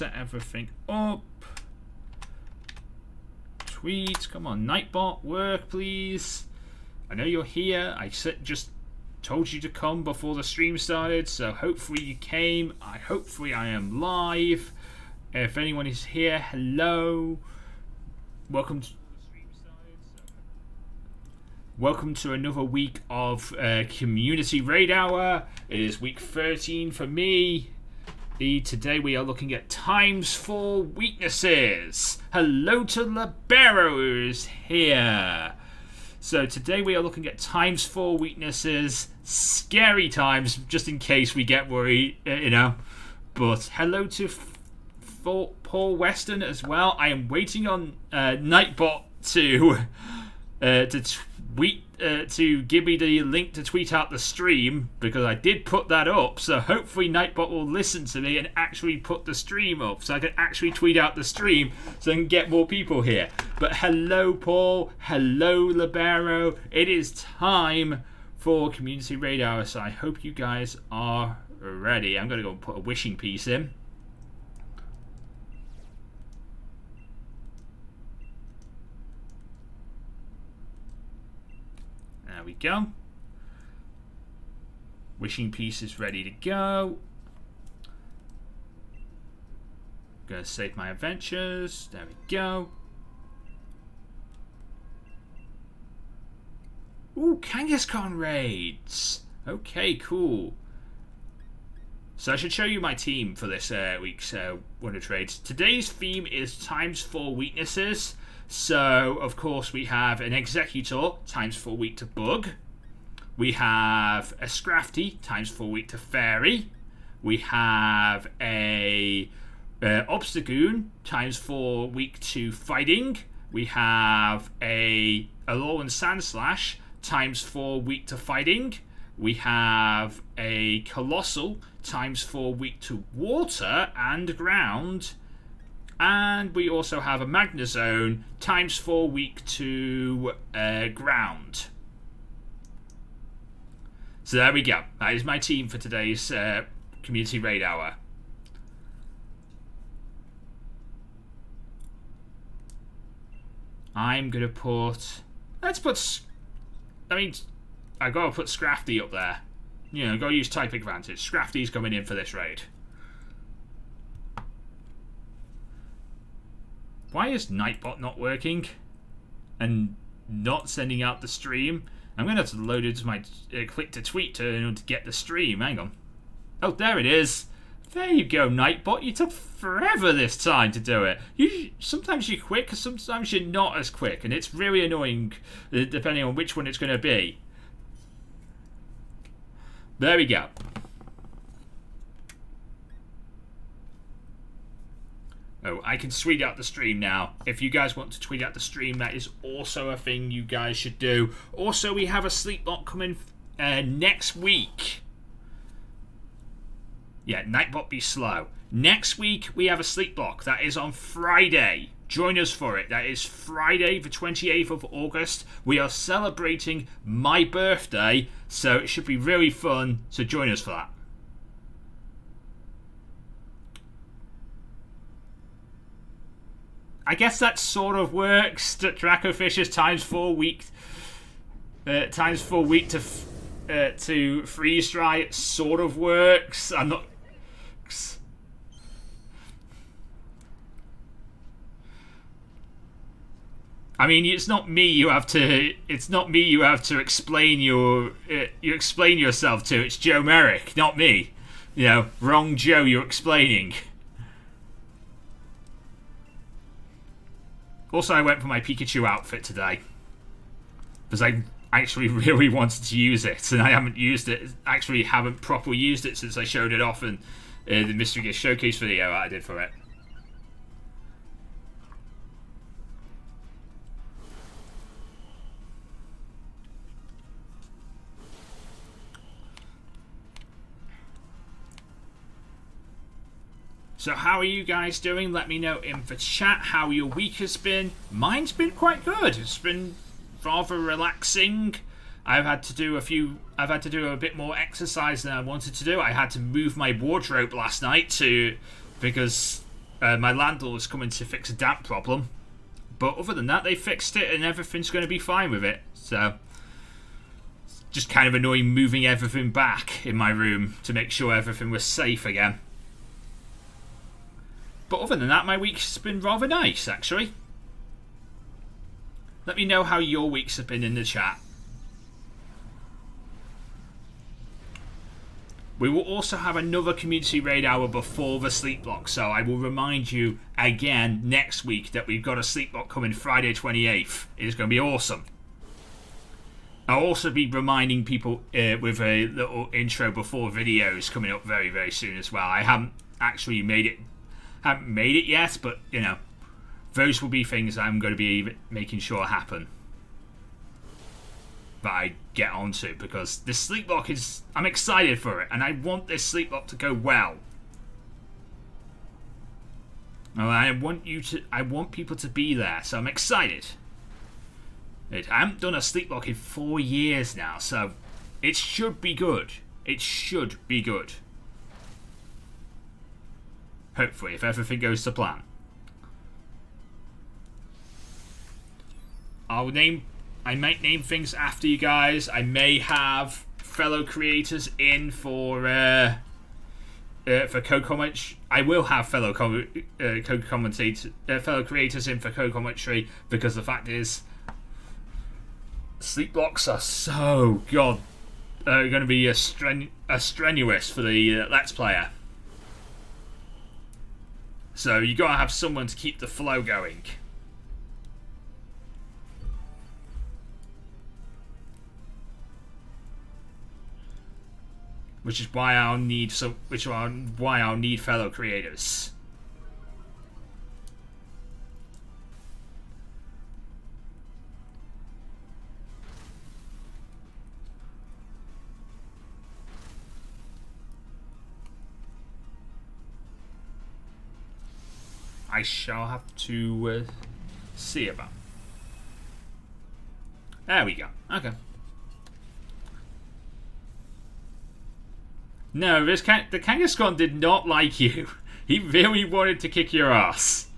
set everything up. Tweet, come on, Nightbot, work please. I know you're here. I just told you to come before the stream started, so hopefully you came. Hopefully I am live. If anyone is here, hello. Welcome to another week of Community Raid Hour. It is week 13 for me. Today we are looking at times 4 weaknesses. Hello to Libero, who is here. So today we are looking at times 4 weaknesses. Scary times, just in case we get worried, But hello to Paul Weston as well. I am waiting on Nightbot to give me the link to tweet out the stream, because I did put that up, so hopefully Nightbot will listen to me and actually put the stream up so I can actually tweet out the stream so I can get more people here. But hello Paul, hello Libero, it is time for Community Raid Hour, so I hope you guys are ready. I'm going to go and put a wishing piece in. There we go. Wishing piece is ready to go. Gonna save my adventures. There we go. Ooh, Kangaskhan raids. Okay, cool. So I should show you my team for this week's Wonder Trades. Today's theme is times 4 weaknesses. So, of course, we have an Executor, times 4 weak to Bug. We have a Scrafty, times 4 weak to Fairy. We have a Obstagoon, times 4 weak to Fighting. We have a Alolan Sandslash, times 4 weak to Fighting. We have a Colossal, times 4 weak to Water and Ground. And we also have a Magnezone, times 4 weak to Ground. So there we go. That is my team for today's Community Raid Hour. I'm going to put... I've got to put Scrafty up there. Got to use type advantage. Scrafty's coming in for this raid. Why is Nightbot not working and not sending out the stream? I'm going to have to load it to my click to tweet to get the stream. Hang on. Oh, there it is. There you go, Nightbot. You took forever this time to do it. Sometimes you're quick, sometimes you're not as quick, and it's really annoying depending on which one it's going to be. There we go. Oh, I can tweet out the stream now. If you guys want to tweet out the stream, that is also a thing you guys should do. Also, we have a sleep block coming next week. Yeah, Nightbot be slow. Next week, we have a sleep block. That is on Friday. Join us for it. That is Friday, the 28th of August. We are celebrating my birthday, so it should be really fun. So join us for that. I guess that sort of works. Dracofish's times 4 weak to freeze dry. It sort of works. I'm not. I mean, it's not me you have to. It's not me you have to explain your. You explain yourself to. It's Joe Merrick, not me. Wrong Joe. You're explaining. Also, I went for my Pikachu outfit today because I actually really wanted to use it, and I haven't used it. Actually, haven't properly used it since I showed it off in the Mystery Gift Showcase video I did for it. So how are you guys doing? Let me know in the chat how your week has been. Mine's been quite good. It's been rather relaxing. I've had to do a bit more exercise than I wanted to do. I had to move my wardrobe last night because my landlord was coming to fix a damp problem. But other than that, they fixed it and everything's going to be fine with it. So, it's just kind of annoying moving everything back in my room to make sure everything was safe again. But other than that, my week's been rather nice, actually. Let me know how your weeks have been in the chat. We will also have another community raid hour before the sleep block, so I will remind you again next week that we've got a sleep block coming Friday 28th. It is going to be awesome. I'll also be reminding people with a little intro before videos coming up very, very soon as well. I haven't actually made it yet, but you know, those will be things I'm going to be making sure happen. That I get onto, because this sleep block is, I'm excited for it, and I want this sleep block to go well. And I want people to be there, so I'm excited. I haven't done a sleep block in 4 years now, so it should be good. It should be good. Hopefully, if everything goes to plan. I might name things after you guys. I may have fellow creators in for co-commentary. I will have fellow co-commentators, fellow creators in for co-commentary, because the fact is, sleep blocks are so going to be strenuous for the Let's Player. So you got to have someone to keep the flow going. Which is why I'll need fellow creators. I shall have to see about. There we go. Okay. No, the Kangaskhan did not like you. He really wanted to kick your ass.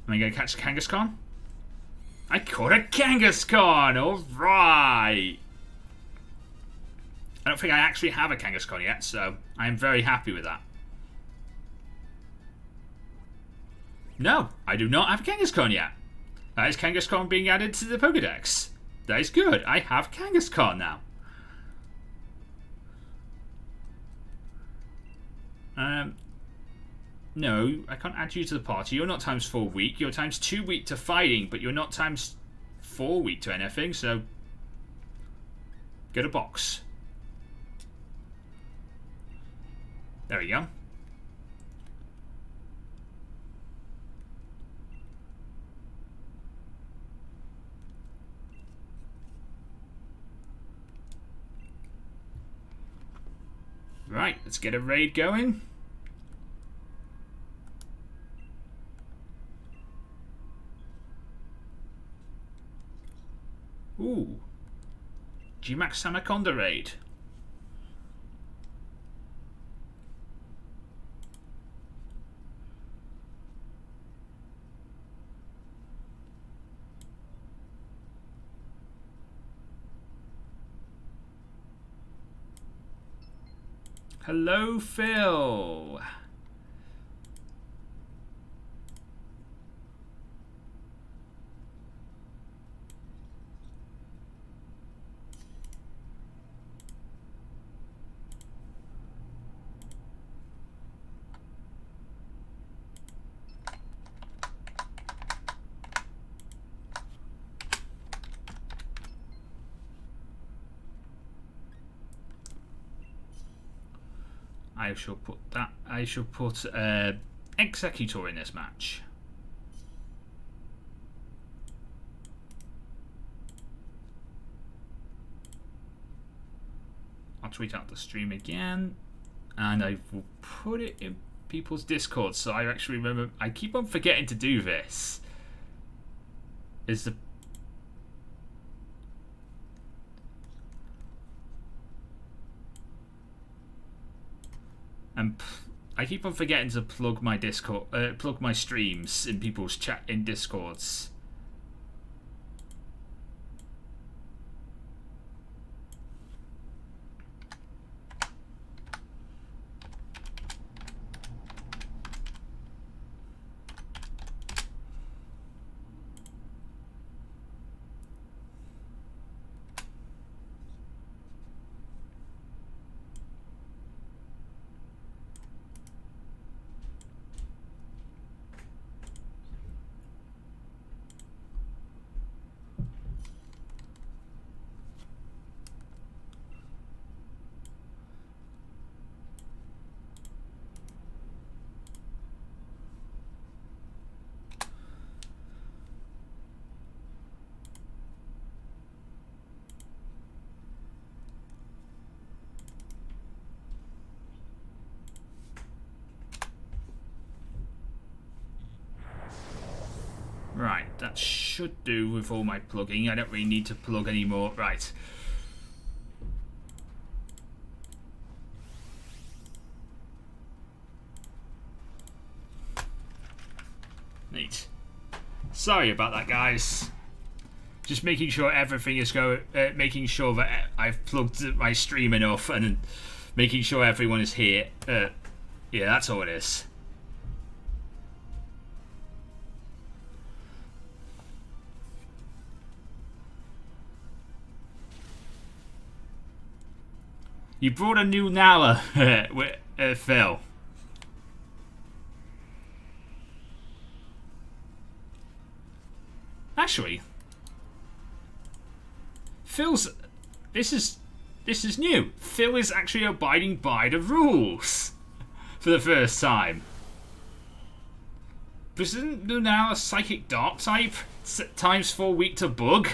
Am I going to catch a Kangaskhan? I caught a Kangaskhan! Alright! I don't think I actually have a Kangaskhan yet, so I am very happy with that. No, I do not have a Kangaskhan yet. That is Kangaskhan being added to the Pokedex. That is good. I have Kangaskhan now. No, I can't add you to the party. You're not times 4 weak. You're times 2 weak to fighting, but you're not times 4 weak to anything, so get a box. There we go. Right, let's get a raid going. Ooh. G-Max Anaconda raid. Hello, Phil. I shall put Executor in this match. I'll tweet out the stream again, and I will put it in people's Discord. So I actually remember. I keep on forgetting to do this. Is the I keep on forgetting to plug my Discord, plug my streams in people's chat in Discords. Right, that should do with all my plugging. I don't really need to plug anymore. Right. Neat. Sorry about that, guys. Just making sure everything is going. Making sure that I've plugged my stream enough and making sure everyone is here. Yeah, that's all it is. You brought a new Nala, Phil. Actually, Phil's. This is new. Phil is actually abiding by the rules for the first time. But isn't Nala psychic dark type? Times 4 weak to bug.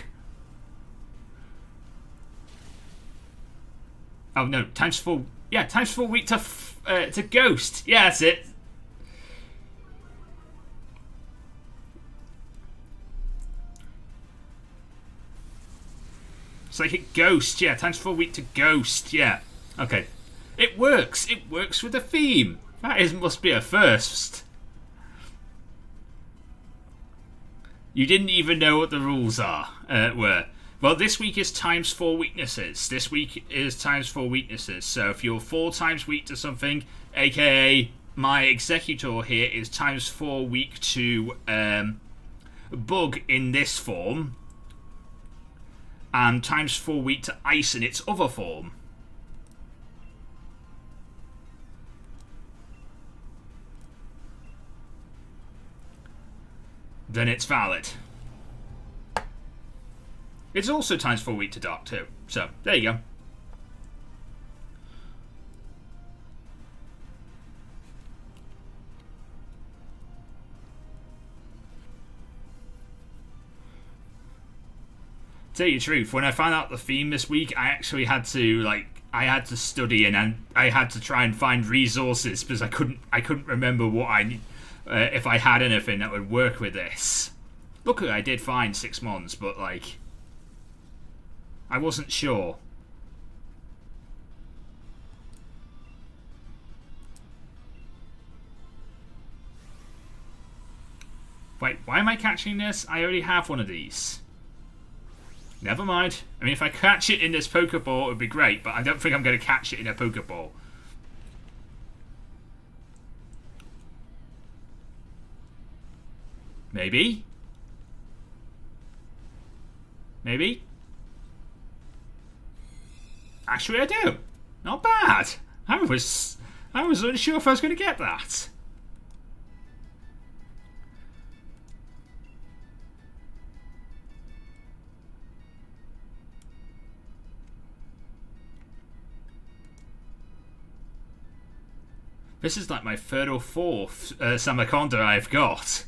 Oh no, times 4. Yeah, times 4 weak to ghost. Yeah, that's it. Psychic ghost. Yeah, times 4 weak to ghost. Yeah. Okay. It works. It works with the theme. That must be a first. You didn't even know what the rules were. Well, this week is times 4 weaknesses. This week is times 4 weaknesses. So if you're 4 times weak to something, aka my executor here is times 4 weak to bug in this form, and times 4 weak to ice in its other form. Then it's valid. It's also times 4 weak to dark too. So, there you go. Tell you the truth, when I found out the theme this week, I actually had to study and I had to try and find resources because I couldn't remember what if I had anything that would work with this. Luckily, I did find 6 months, but I wasn't sure. Wait, why am I catching this? I already have one of these. Never mind. I mean, if I catch it in this Pokeball, it would be great, but I don't think I'm going to catch it in a Pokeball. Maybe? Maybe? Actually, I do. Not bad. I was unsure if I was going to get that. This is like my 3rd or 4th Samaconda I've got.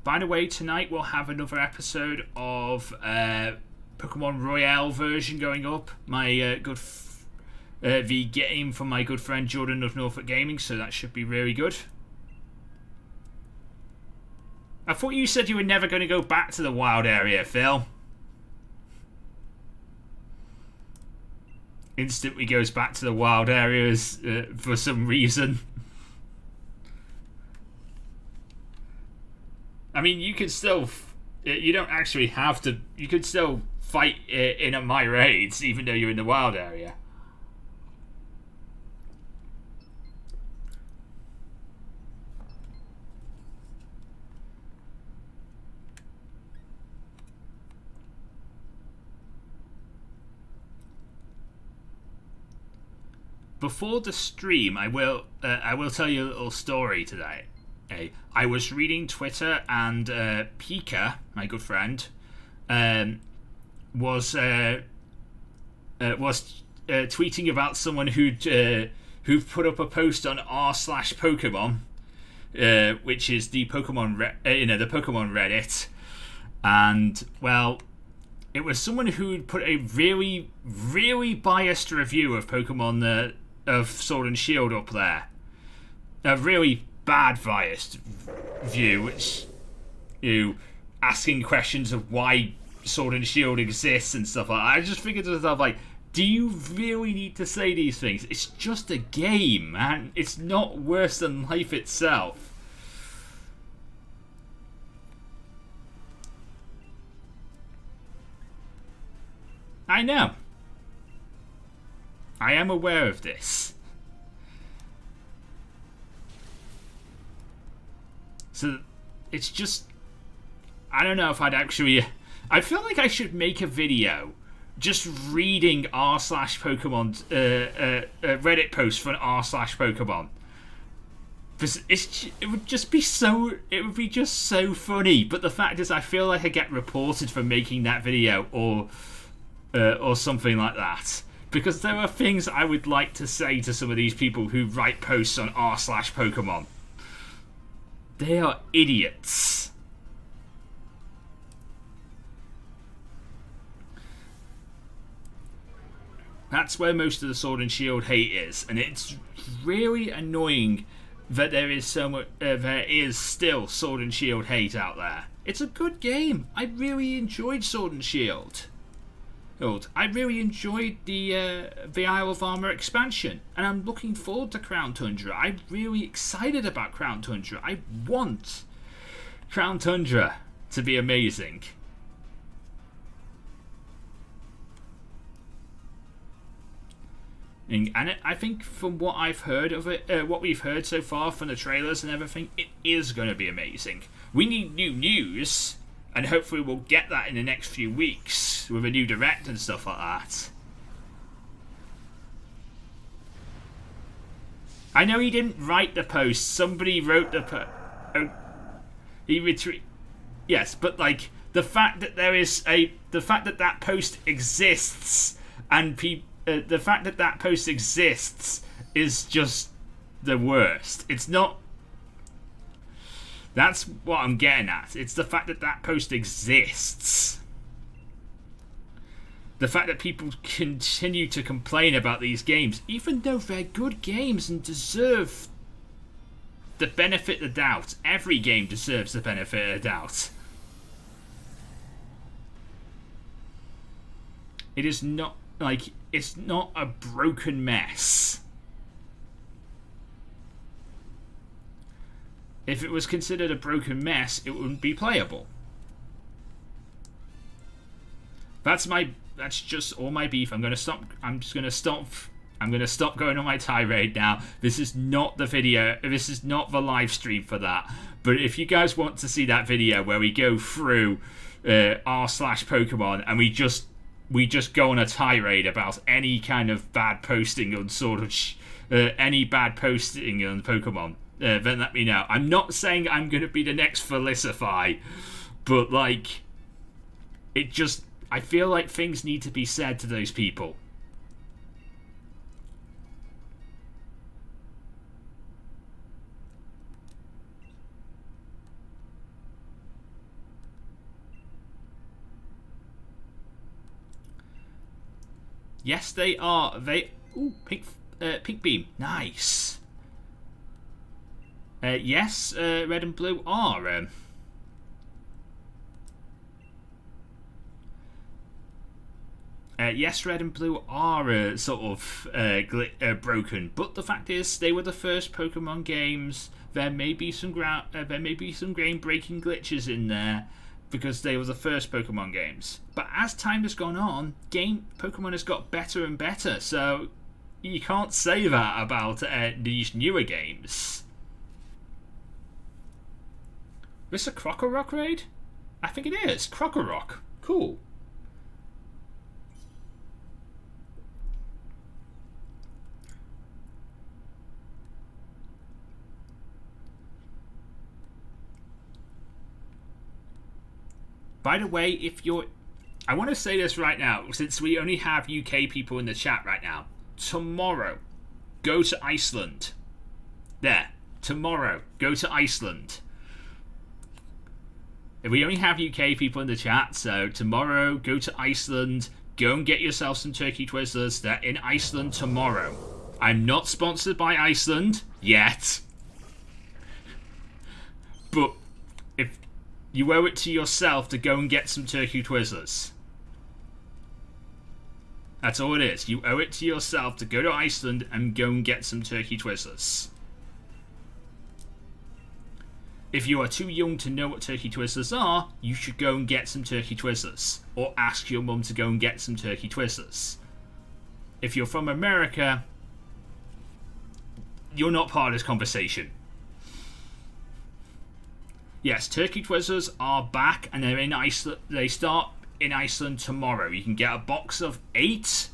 By the way, tonight we'll have another episode of Pokemon Royale version going up. My the game from my good friend Jordan of Norfolk Gaming, so that should be really good. I thought you said you were never going to go back to the wild area, Phil. Instantly goes back to the wild areas for some reason. I mean, you can still... You don't actually have to... You could still fight in my raids, even though you're in the wild area. Before the stream, I will tell you a little story today. I was reading Twitter, and Pika, my good friend, was tweeting about someone who put up a post on r/Pokemon, which is the Pokemon the Pokemon Reddit, and well, it was someone who put a really, really biased review of Pokemon of Sword and Shield up there. A really bad biased view, which asking questions of why Sword and Shield exists and stuff like that. I just figured to myself, like, do you really need to say these things? It's just a game, man. It's not worse than life itself. I know. I am aware of this. So, it's just... I don't know if I'd actually... I feel like I should make a video just reading r/Pokemon Reddit posts for an r/Pokemon. It would just be so... It would be just so funny. But the fact is, I feel like I get reported for making that video or something like that. Because there are things I would like to say to some of these people who write posts on r/Pokemon. They are idiots. That's where most of the Sword and Shield hate is, and it's really annoying that there is so much. There is still Sword and Shield hate out there. It's a good game. I really enjoyed Sword and Shield. I really enjoyed the Isle of Armor expansion, and I'm looking forward to Crown Tundra. I'm really excited about Crown Tundra. I want Crown Tundra to be amazing. And I think from what I've heard of it, what we've heard so far from the trailers and everything, it is going to be amazing. We need new news, and hopefully we'll get that in the next few weeks with a new direct and stuff like that. I know he didn't write the post. Somebody wrote the post. Oh, he retweeted. Yes, but like the fact that that post exists and the fact that that post exists is just the worst. It's not. That's what I'm getting at. It's the fact that that post exists. The fact that people continue to complain about these games, even though they're good games and deserve the benefit of the doubt. Every game deserves the benefit of the doubt. It is not, like, it's not a broken mess. If it was considered a broken mess, it wouldn't be playable. That's just all my beef. I'm gonna stop going on my tirade now. This is not the video. This is not the live stream for that. But if you guys want to see that video where we go through r/Pokemon and we just go on a tirade about any kind of bad posting on any bad posting on Pokemon, then let me know. I'm not saying I'm going to be the next Felicify, but like, I feel like things need to be said to those people. Yes, they are. They. Ooh, pink beam. Nice. Yes, red and blue are. Yes, red and blue are sort of broken, but the fact is, they were the first Pokemon games. There may be some game-breaking glitches in there because they were the first Pokemon games. But as time has gone on, Pokemon has got better and better. So you can't say that about these newer games. Is this a Crocorock raid? I think it is. Crocorock. Cool. By the way, I want to say this right now, since we only have UK people in the chat right now. Tomorrow, go to Iceland. There. Tomorrow, go to Iceland. We only have UK people in the chat, so tomorrow, go to Iceland. Go and get yourself some turkey twizzlers. They're in Iceland tomorrow. I'm not sponsored by Iceland yet. But if you owe it to yourself to go and get some turkey twizzlers. That's all it is. You owe it to yourself to go to Iceland and go and get some turkey twizzlers. If you are too young to know what turkey twizzlers are, you should go and get some turkey twizzlers. Or ask your mum to go and get some turkey twizzlers. If you're from America, you're not part of this conversation. Yes, turkey twizzlers are back and they're in Iceland. They start in Iceland tomorrow. You can get a box of 8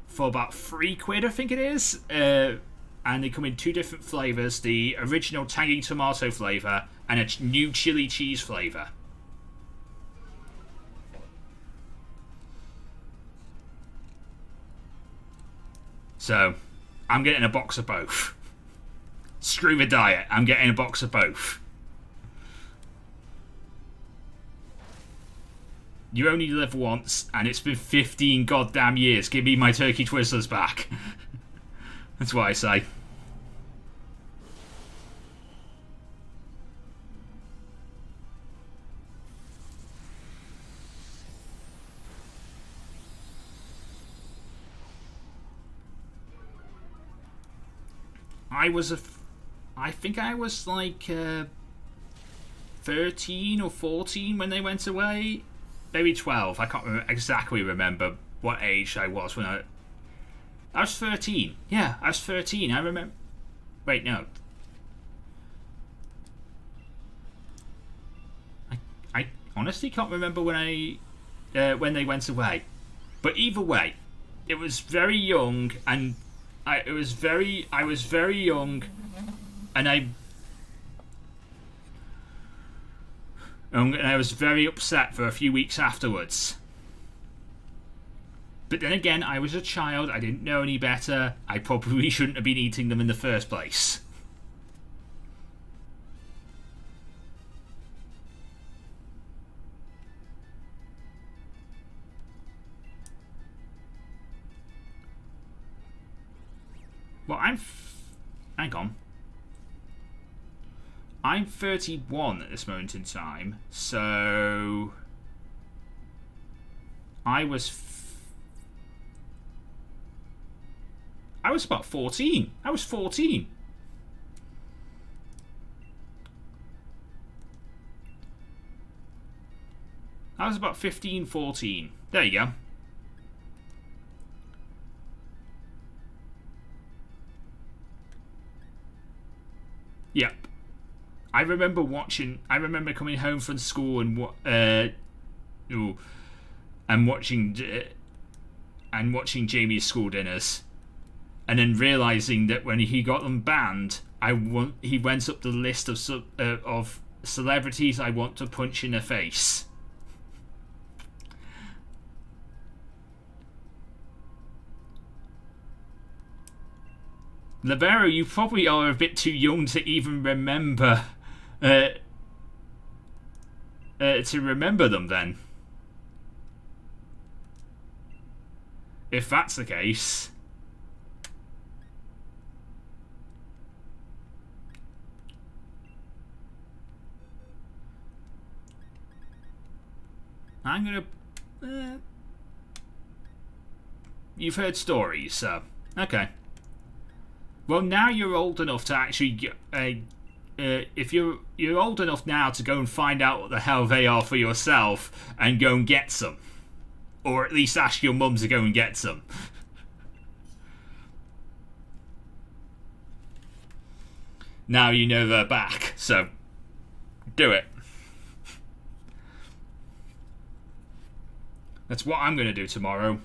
for about £3, I think it is. And they come in 2 different flavours. The original tangy tomato flavour and a new chili cheese flavour. So, I'm getting a box of both. Screw the diet, I'm getting a box of both. You only live once, and it's been 15 goddamn years. Give me my turkey twizzlers back. That's what I say. I think I was like 13 or 14 when they went away. Maybe 12. I can't exactly remember what age I was when I was 13. Yeah, I was 13. I remember. Wait, no. I honestly can't remember when they went away. But either way, it was very young, and I was very young, and I was very upset for a few weeks afterwards. But then again, I was a child, I didn't know any better, I probably shouldn't have been eating them in the first place. Well, hang on. I'm 31 at this moment in time, so I was about 14. I was 14. I was about 15, 14. There you go. Yep. I remember coming home from school and watching Jamie's school dinners, and then realizing that when he got them banned, he went up the list of celebrities I want to punch in the face. Libero, you probably are a bit too young to even remember them then. If that's the case. I'm gonna... You've heard stories, so... Okay. Well, now you're old enough to actually... if you're old enough now to go and find out what the hell they are for yourself and go and get some. Or at least ask your mum to go and get some. Now you know they're back, so... Do it. That's what I'm going to do tomorrow.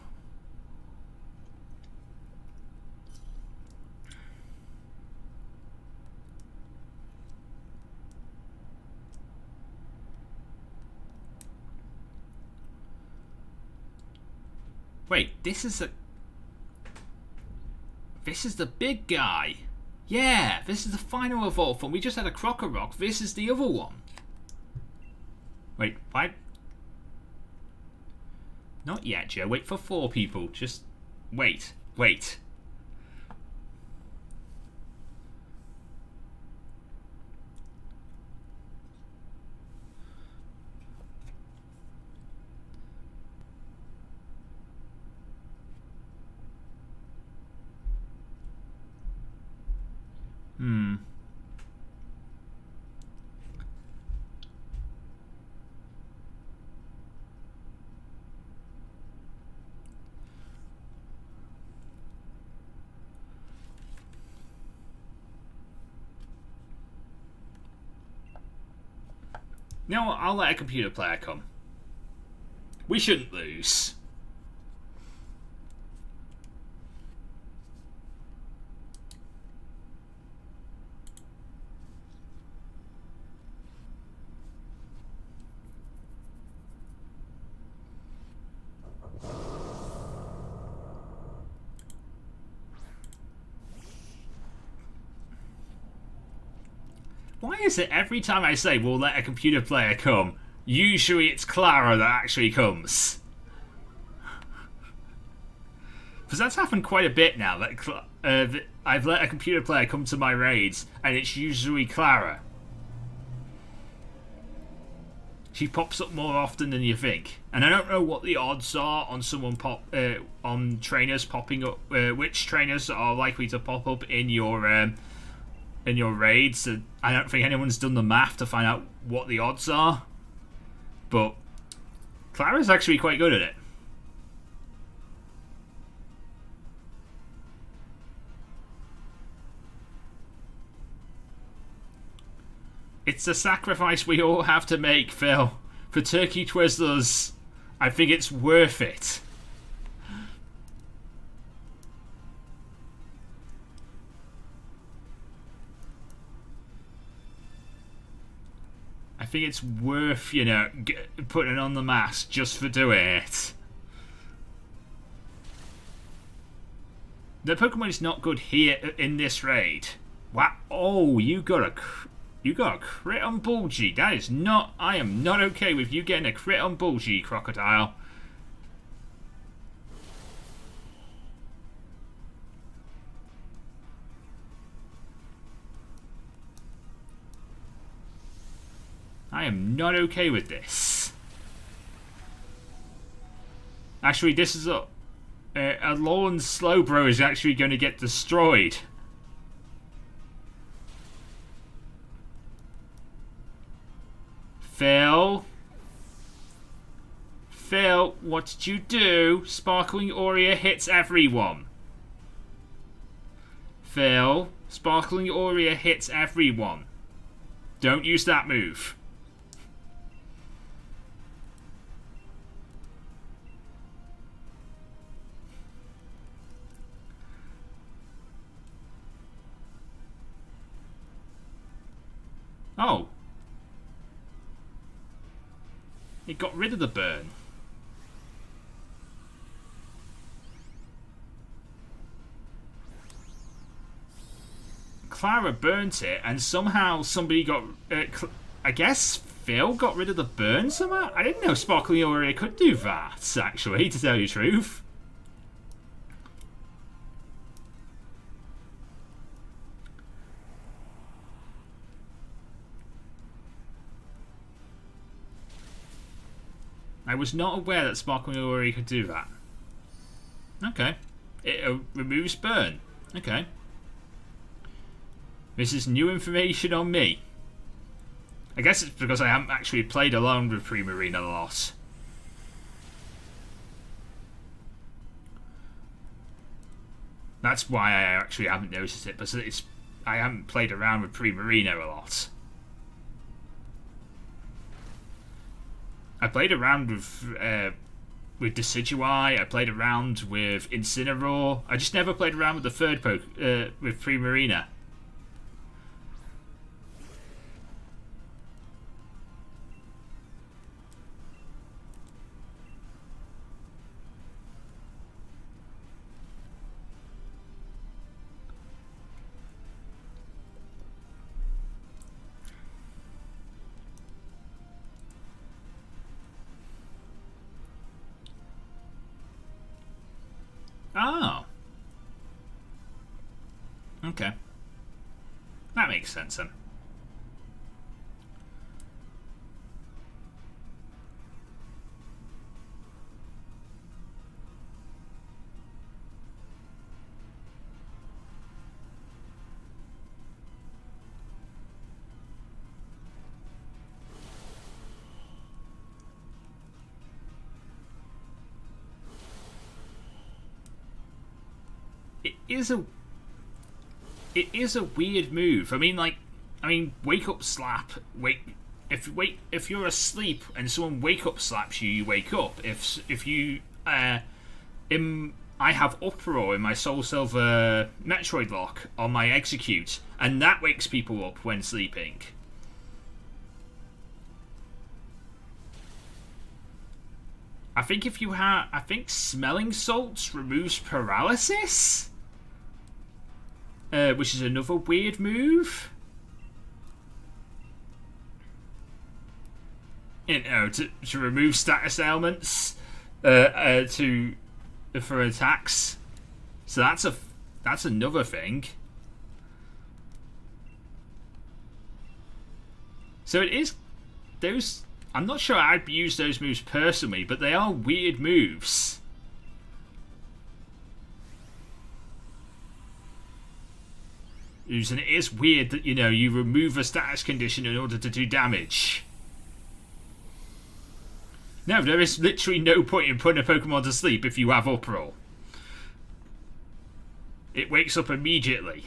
Wait, this is the big guy. Yeah, this is the final evolve one. We just had a Crocorock. This is the other one. Wait, why? Not yet, Joe. Wait for 4 people. Just wait. Wait. You know what? I'll let a computer player come. We shouldn't lose. Why is it every time I say we'll let a computer player come, usually it's Clara that actually comes? Because that's happened quite a bit now, that I've let a computer player come to my raids, and it's usually Clara. She pops up more often than you think. And I don't know what the odds are on someone on trainers popping up, which trainers are likely to pop up in your raids. I don't think anyone's done the math to find out what the odds are, but Clara's actually quite good at it. It's a sacrifice we all have to make, Phil. For Turkey Twizzlers, I think it's worth it. I think it's worth, you know, putting on the mask just for doing it. The Pokemon is not good here in this raid. Wow! Oh, you got a crit on Bulgy. That is not. I am not okay with you getting a crit on Bulgy, Crocodile. I am not okay with this. Actually, this is a Alolan Slowbro is actually going to get destroyed. Phil, what did you do? Sparkling Aura hits everyone. Phil, Sparkling Aura hits everyone. Don't use that move. Oh. It got rid of the burn. Clara burnt it, and somehow somebody got... I guess Phil got rid of the burn somehow? I didn't know Sparkling Aura could do that, actually, to tell you the truth. I was not aware that Sparkling Ori could do that. Okay. It removes burn. Okay. This is new information on me. I guess it's because I haven't actually played along with Primarina a lot. That's why I actually haven't noticed it, but I haven't played around with Primarina a lot. I played around with Decidueye. I played around with Incineroar. I just never played around with the third with Primarina. Oh. Okay. That makes sense then. It is a weird move. I mean, wake up slap. If you're asleep and someone wake up slaps you, you wake up. If you I have Uproar in my Soul Silver Metroid lock on my execute, and that wakes people up when sleeping. I think smelling salts removes paralysis. Which is another weird move. You know, to remove status ailments for attacks. So that's another thing. So it is those. I'm not sure I'd use those moves personally, but they are weird moves. And it is weird that, you know, you remove a status condition in order to do damage. No, there is literally no point in putting a Pokemon to sleep if you have Uproar. It wakes up immediately.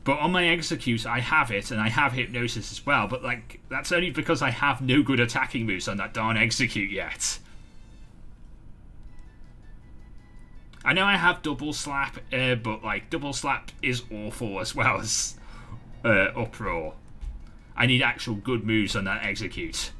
But on my execute, I have it, and I have Hypnosis as well, but like that's only because I have no good attacking moves on that darn execute yet. I know I have Double Slap, but like Double Slap is awful as well as Uproar. I need actual good moves on that execute.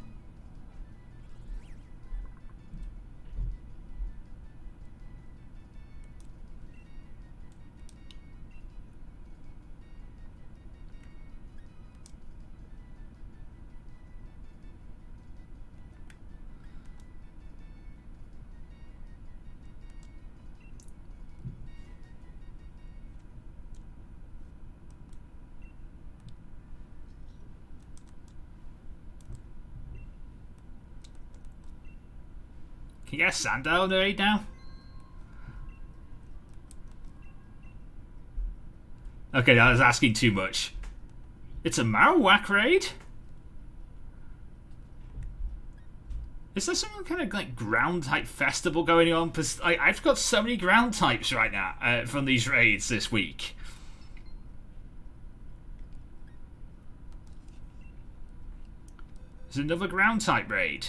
Can you get a Sandile raid now? Okay, I was asking too much. It's a Marowak raid? Is there some kind of like ground type festival going on? Because I've got so many ground types right now from these raids this week. There's another ground type raid.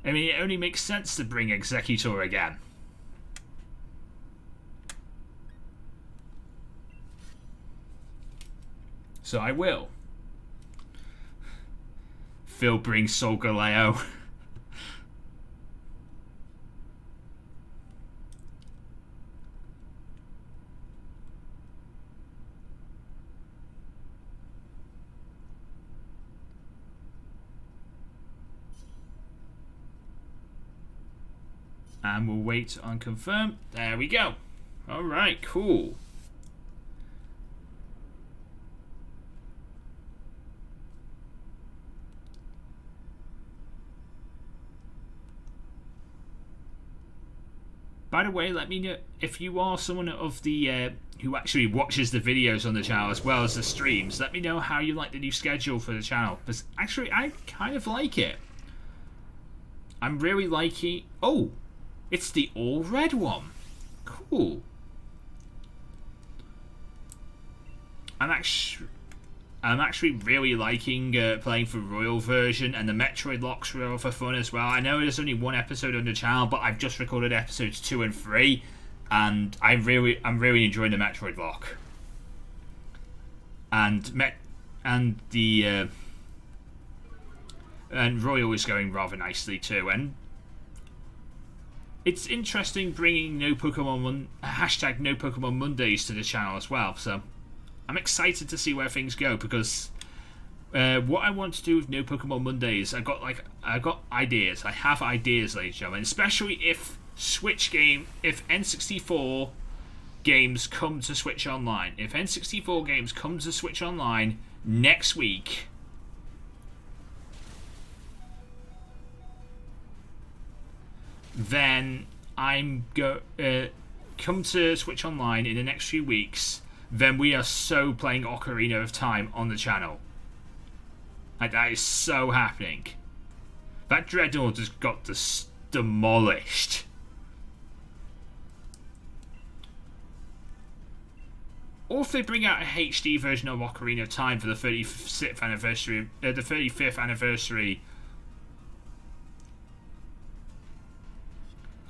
I mean, it only makes sense to bring Executor again. So I will. Phil brings Solgaleo. And we'll wait on confirm. There we go. Alright, cool. By the way, let me know if you are someone of the who actually watches the videos on the channel as well as the streams. Let me know how you like the new schedule for the channel, because actually I kind of like it. I'm really liking... Oh! It's the all-red one. Cool. I'm actually really liking playing for Royal version, and the Metroid locks were all for fun as well. I know there's only one episode on the channel, but I've just recorded episodes 2 and 3, and I'm really enjoying the Metroid lock. And Royal is going rather nicely too, and it's interesting bringing No Pokemon Mondays to the channel as well. So I'm excited to see where things go, because what I want to do with No Pokemon Mondays, I got ideas. I have ideas, ladies and gentlemen, especially if N64 games come to Switch Online. If N64 games come to Switch Online next week, then come to Switch Online in the next few weeks, then we are so playing Ocarina of Time on the channel. Like, that is so happening. That Dreadnought just got demolished. Or if they bring out a HD version of Ocarina of Time for the 35th anniversary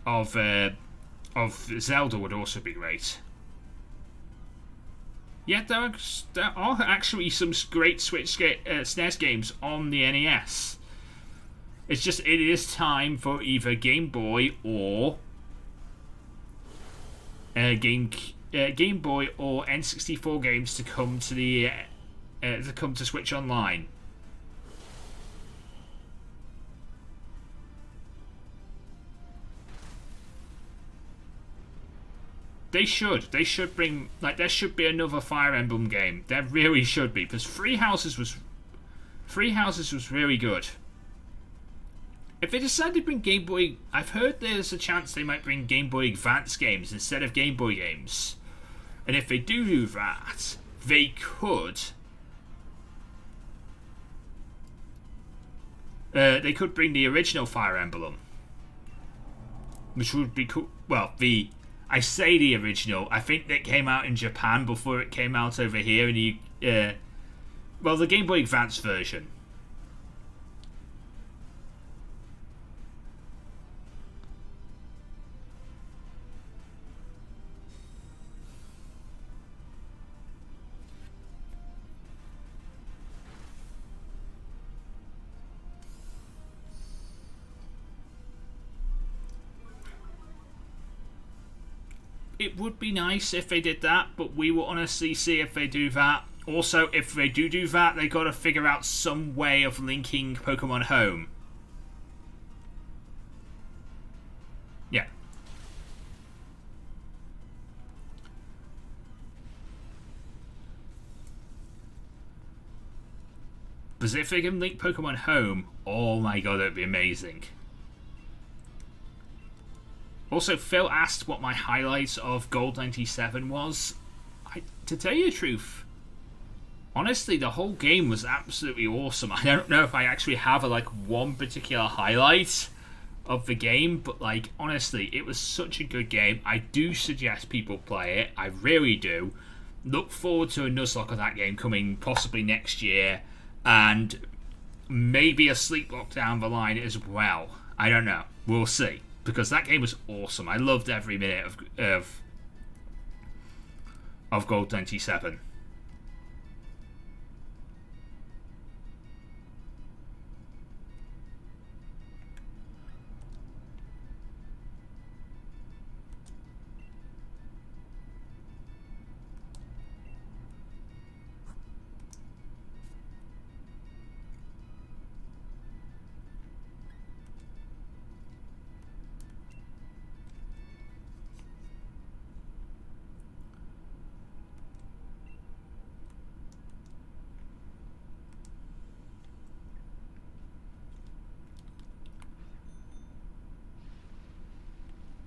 of Zelda would also be great. Yeah, there are actually some great SNES games on the NES. It's just, it is time for either Game Boy or Game Boy or N64 games to come to Switch Online. They should bring, like, there should be another Fire Emblem game. There really should be, because Three Houses was really good. If they decide to bring Game Boy, I've heard there's a chance they might bring Game Boy Advance games instead of Game Boy games. And if they do that, they could bring the original Fire Emblem, which would be cool. Well, I say the original. I think that came out in Japan before it came out over here. And the Game Boy Advance version. It would be nice if they did that, but we will honestly see if they do that. Also, if they do that, they got to figure out some way of linking Pokemon Home. Yeah. Because if they can link Pokemon Home, oh my god, that'd be amazing. Also, Phil asked what my highlights of Gold 97 was. To tell you the truth, honestly, the whole game was absolutely awesome. I don't know if I actually have one particular highlight of the game, but honestly, it was such a good game. I do suggest people play it. I really do. Look forward to a Nuzlocke of that game coming possibly next year, and maybe a Sleep Lock down the line as well. I don't know. We'll see. Because that game was awesome. I loved every minute of Gold 97.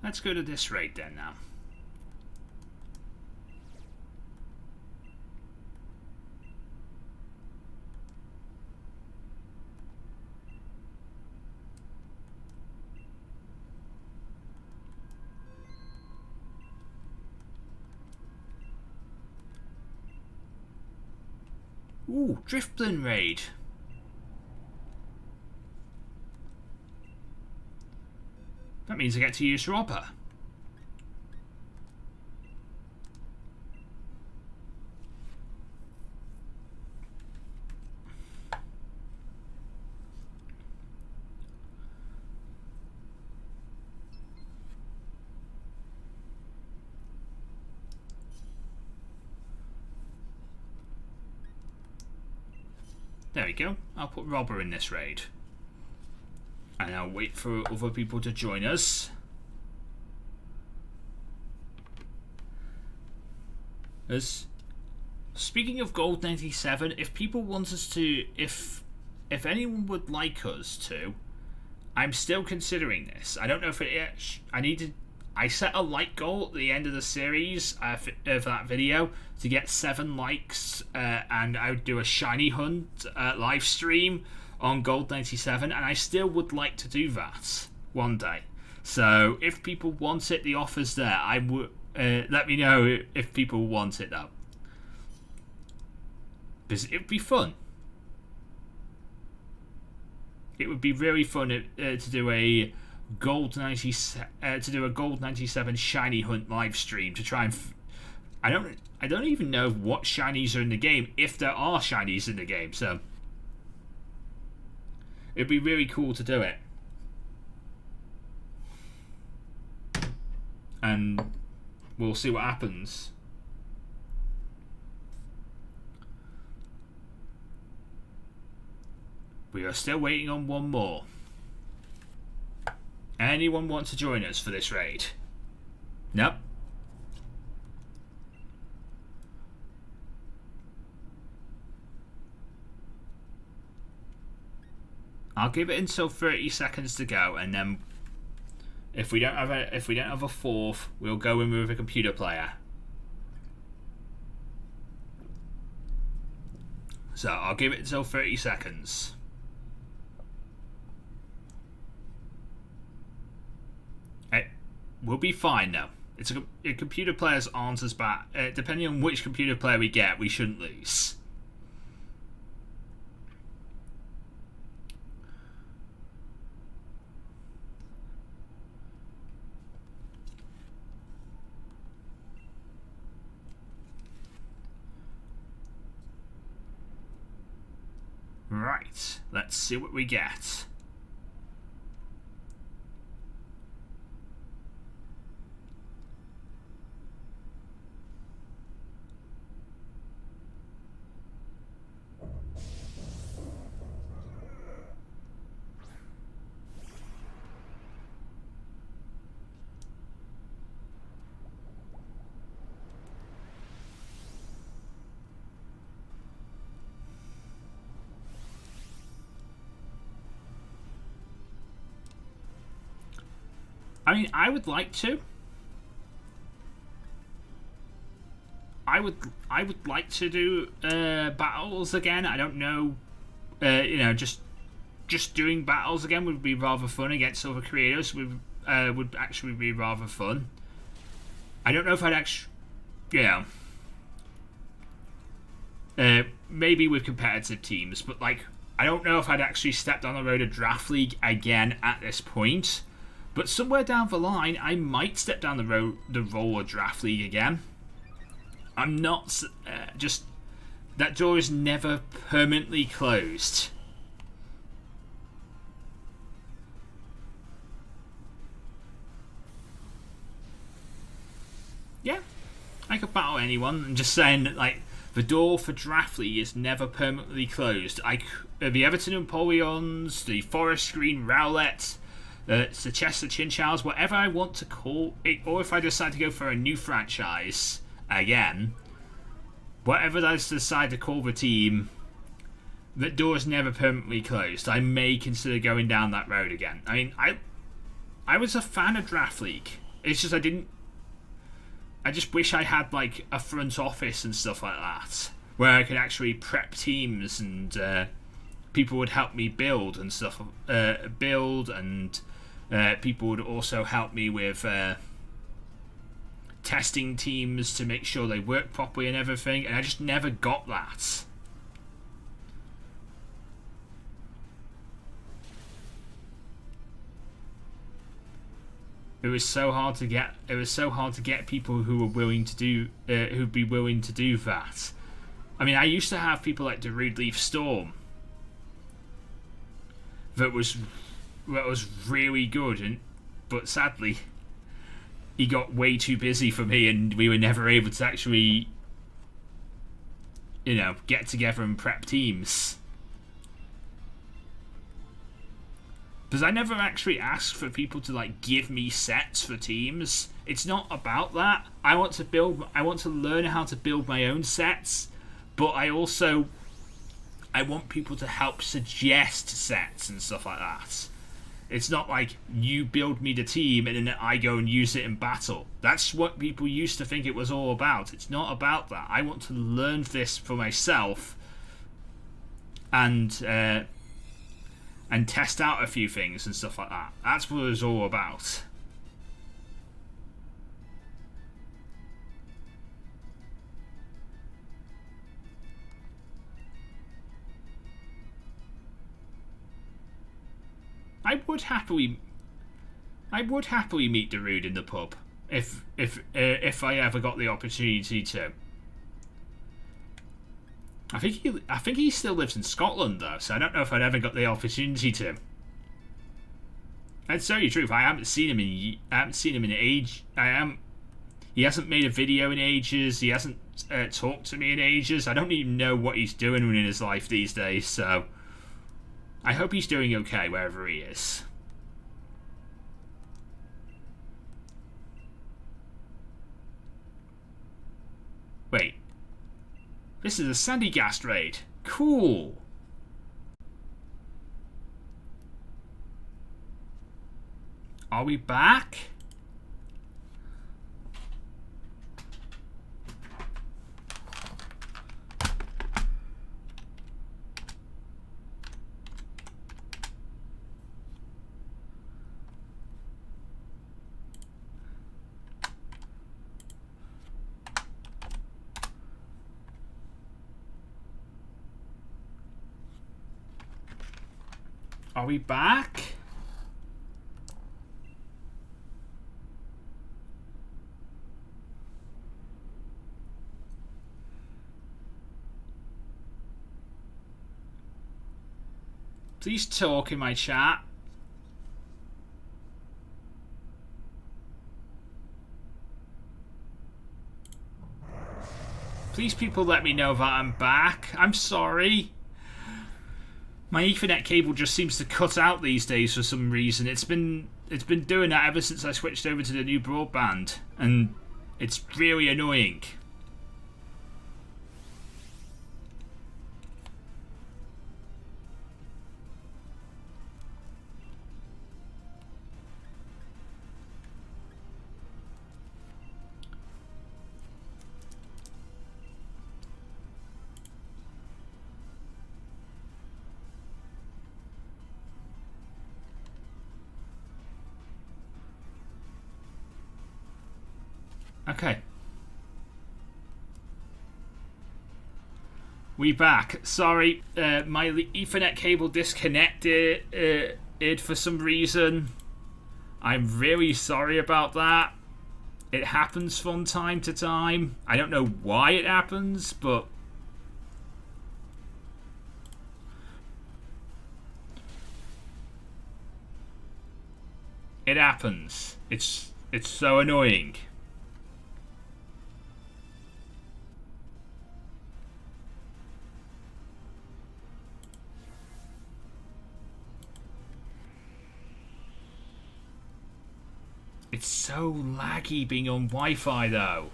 Let's go to this raid then now. Ooh, Driftbloom raid. That means I get to use Robber. There we go. I'll put Robber in this raid. And I'll wait for other people to join us. Speaking of Gold 97, if people want us to, if anyone would like us to, I'm still considering this. I don't know if I set a like goal at the end of the series for that video to get 7 likes, and I would do a shiny hunt live stream on Gold 97, and I still would like to do that one day. So if people want it, the offer's there. I would let me know if people want it though, because it would be fun. It would be really fun to do a Gold 97 shiny hunt live stream to try and. I don't even know what shinies are in the game, if there are shinies in the game. So it'd be really cool to do it, and we'll see what happens. We are still waiting on one more. Anyone want to join us for this raid? Nope. I'll give it until 30 seconds to go, and then if we don't have a fourth, we'll go in with a computer player. So I'll give it until 30 seconds. We'll be fine now. It's a computer players aren't as bad. Depending on which computer player we get, we shouldn't lose. Right, let's see what we get. I mean, I would like to. I would like to do battles again. I don't know. Just doing battles again would be rather fun against other creators. Would actually be rather fun. I don't know if I'd actually. Yeah. Maybe with competitive teams, but like, I don't know if I'd actually step down the road of Draft League again at this point. But somewhere down the line, I might step down the role of Draft League again. I'm not just that door is never permanently closed. Yeah, I could battle anyone. I'm just saying that, like, the door for Draft League is never permanently closed. The Everton Empoleons, the Forest Green Rowlet, the Chester Chinchows, whatever I want to call it, or if I decide to go for a new franchise again, whatever I decide to call the team, that door is never permanently closed. I may consider going down that road again. I mean, I was a fan of Draft League It's just I just wish I had like a front office and stuff like that, where I could actually prep teams and people would help me build and stuff. People would also help me with testing teams to make sure they work properly and everything. And I just never got that. It was so hard to get. It was so hard to get people who were willing to do, who'd be willing to do that. I mean, I used to have people like Darude Leaf Storm. That was really good, but sadly, he got way too busy for me, and we were never able to actually, get together and prep teams. Because I never actually asked for people to like give me sets for teams. It's not about that. I want to learn how to build my own sets, but I want people to help suggest sets and stuff like that. It's not like you build me the team and then I go and use it in battle. That's what people used to think it was all about. It's not about that. I want to learn this for myself and test out a few things and stuff like that. That's what it's all about. I would happily meet Darude in the pub if I ever got the opportunity to. I think he still lives in Scotland though, so I don't know if I'd ever got the opportunity to. I'd tell you the truth, I haven't seen him in age. He hasn't made a video in ages. He hasn't talked to me in ages. I don't even know what he's doing in his life these days. So I hope he's doing okay wherever he is. Wait. This is a Sandygast raid. Cool. Are we back? Are we back? Please talk in my chat. Please, people, let me know that I'm back. I'm sorry. My Ethernet cable just seems to cut out these days for some reason. It's been doing that ever since I switched over to the new broadband, and it's really annoying. Okay. We back. Sorry, my Ethernet cable disconnected for some reason. I'm really sorry about that. It happens from time to time. I don't know why it happens, but it happens. It's so annoying. It's so laggy being on Wi-Fi though.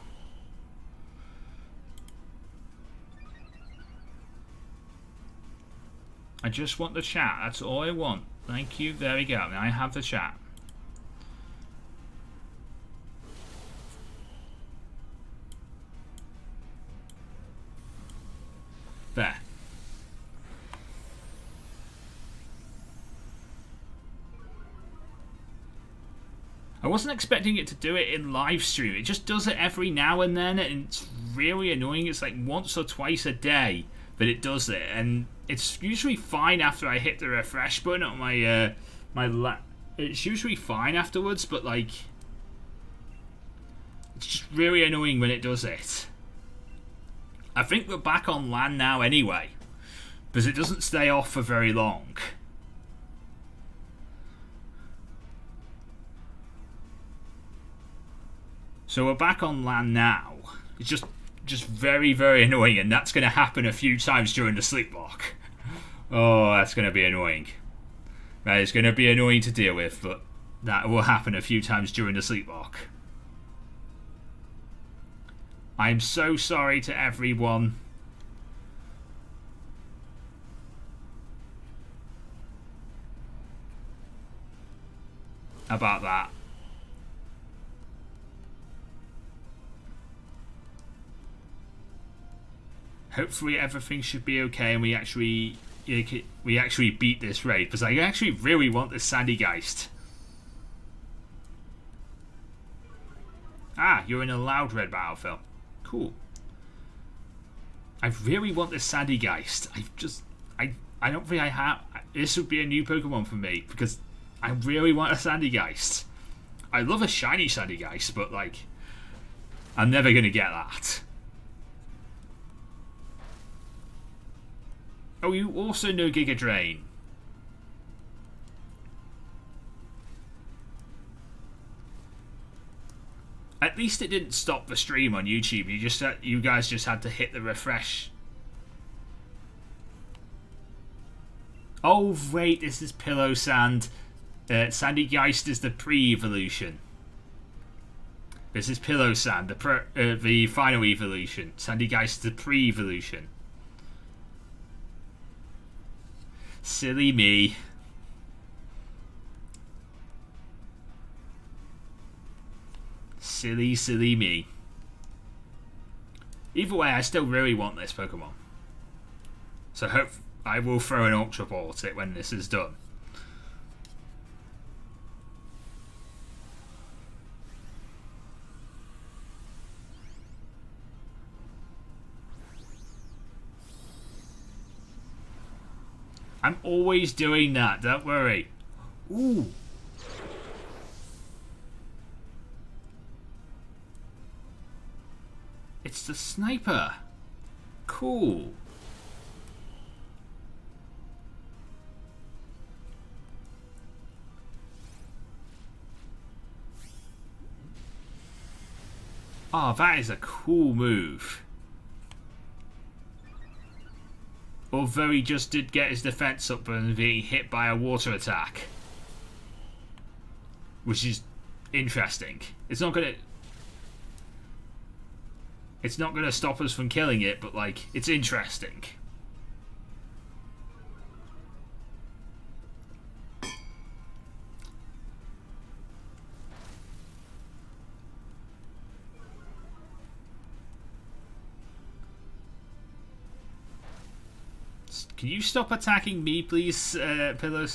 I just want the chat. That's all I want. Thank you. There we go. Now I have the chat. There. I wasn't expecting it to do it in live stream. It just does it every now and then, and it's really annoying. It's like once or twice a day that it does it, and it's usually fine after I hit the refresh button on my it's usually fine afterwards, but like it's just really annoying when it does it. I think we're back on LAN now anyway, because it doesn't stay off for very long. So we're back on LAN now. It's just very, very annoying, and that's going to happen a few times during the sleepwalk. Oh, that's going to be annoying. That is going to be annoying to deal with, but that will happen a few times during the sleepwalk. I'm so sorry to everyone. About that. Hopefully everything should be okay and we actually beat this raid, because I actually really want this Sandygeist. Ah, you're in a loud red battlefield. Cool. I really want this Sandygeist. I don't think I have. This would be a new Pokemon for me, because I really want a Sandygeist. I love a shiny Sandygeist, but like, I'm never gonna get that. Oh, you also know Giga Drain. At least it didn't stop the stream on YouTube. You guys just had to hit the refresh. Oh wait, this is Pillow Sand. Sandygeist is the pre-evolution. This is Pillow Sand, the final evolution. Sandygeist is the pre-evolution. Silly me. Silly, silly me. Either way, I still really want this Pokemon. So hope I will throw an Ultra Ball at it when this is done. I'm always doing that, don't worry. Ooh. It's the sniper. Cool. Oh, that is a cool move. Although he just did get his defense up and being hit by a water attack. Which is interesting. It's not gonna stop us from killing it, but like, it's interesting. Can you stop attacking me, please, Pillow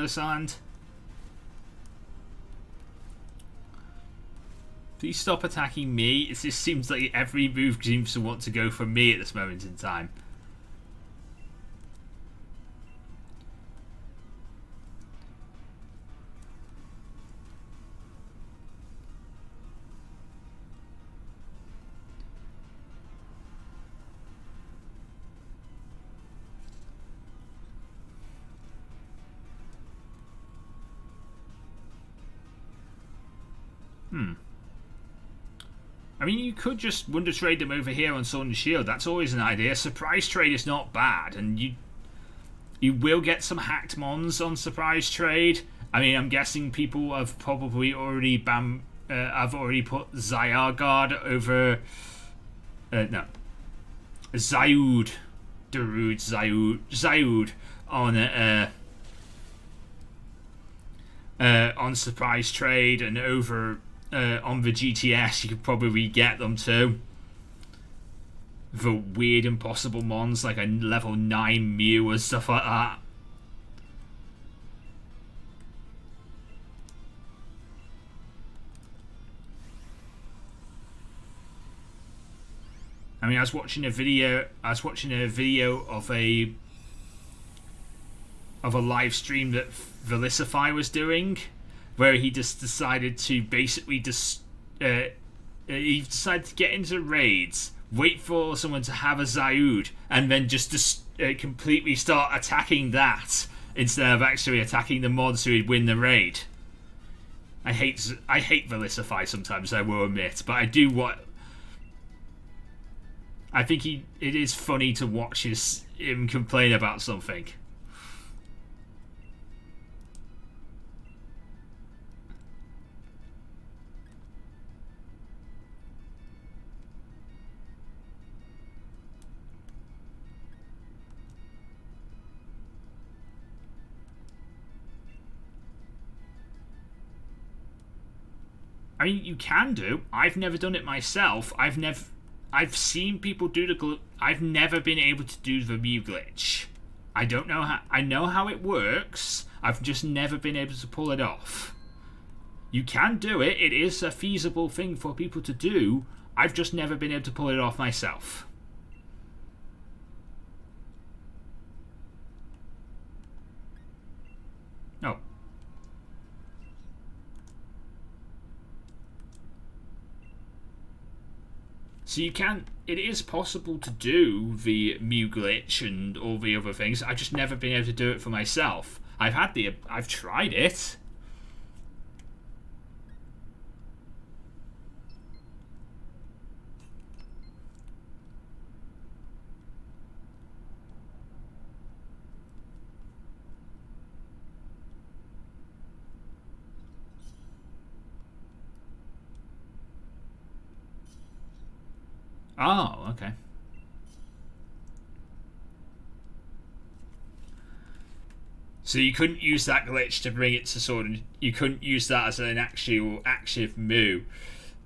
Sand? Please stop attacking me. It just seems like every move seems to want to go for me at this moment in time. I mean, you could just Wonder Trade them over here on Sword and Shield. That's always an idea. Surprise Trade is not bad, and you will get some hacked mons on Surprise Trade. I mean, I'm guessing people have probably already I've already put Zyargard over. No, Zaud on Surprise Trade, and over on the GTS you could probably get them too. the weird impossible mons, like a level 9 Mew and stuff like that. I mean, I was watching a video of a live stream that Velicify was doing, where he just decided to basically he decided to get into raids, wait for someone to have a Zaud, and then just completely start attacking that instead of actually attacking the mods who would win the raid. I hate Velicify sometimes, I will admit, but I do what. I think it is funny to watch him complain about something. I mean, you can do. I've never done it myself. I've seen people do the I've never been able to do the Mew glitch. I don't know how. I know how it works. I've just never been able to pull it off. You can do it. It is a feasible thing for people to do. I've just never been able to pull it off myself. No. So you can, it is possible to do the Mew glitch and all the other things. I've just never been able to do it for myself. I've tried it. Oh, okay. So you couldn't use that glitch to bring it to Sword and you couldn't use that as an actual active Mew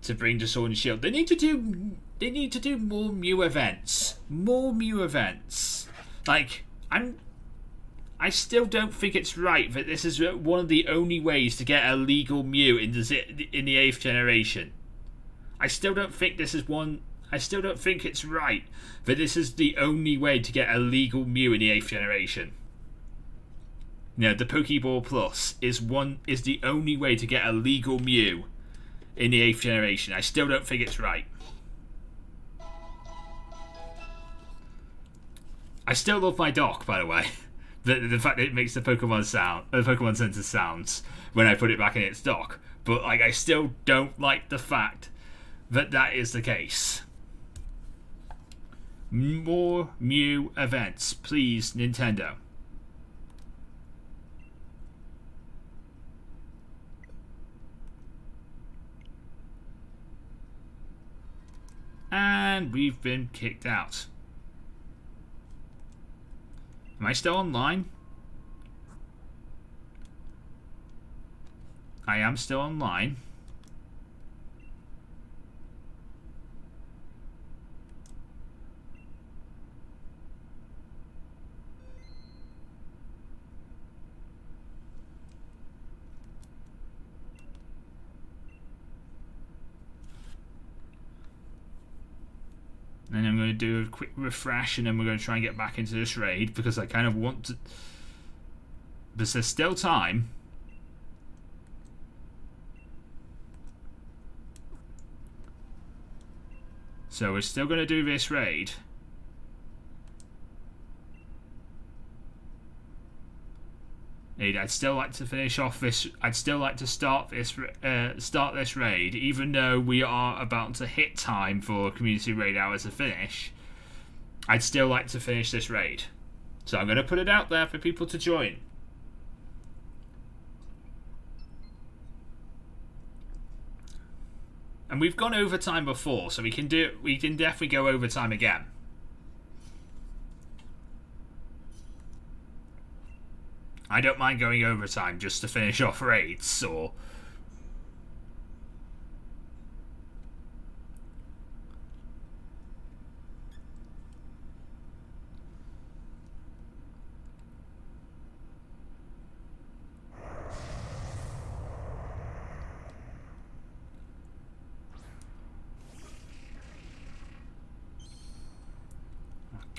to bring to Sword and Shield. They need to do more Mew events. More Mew events. Like, I still don't think it's right that this is one of the only ways to get a legal Mew in the 8th generation. I still don't think it's right that this is the only way to get a legal Mew in the 8th generation. No, the Pokeball Plus is the only way to get a legal Mew in the 8th generation. I still don't think it's right. I still love my dock, by the way. The fact that it makes the Pokemon Center sounds when I put it back in its dock. But like, I still don't like the fact that that is the case. More Mew events, please, Nintendo. And we've been kicked out. Am I still online? I am still online. And I'm going to do a quick refresh and then we're going to try and get back into this raid because I kind of want to... But there's still time. So we're still going to do this raid. I'd still like to finish off this. I'd still like to start this raid, even though we are about to hit time for community raid hours to finish. I'd still like to finish this raid, so I'm going to put it out there for people to join. And we've gone overtime before, so we can definitely go overtime again. I don't mind going overtime just to finish off raids, or...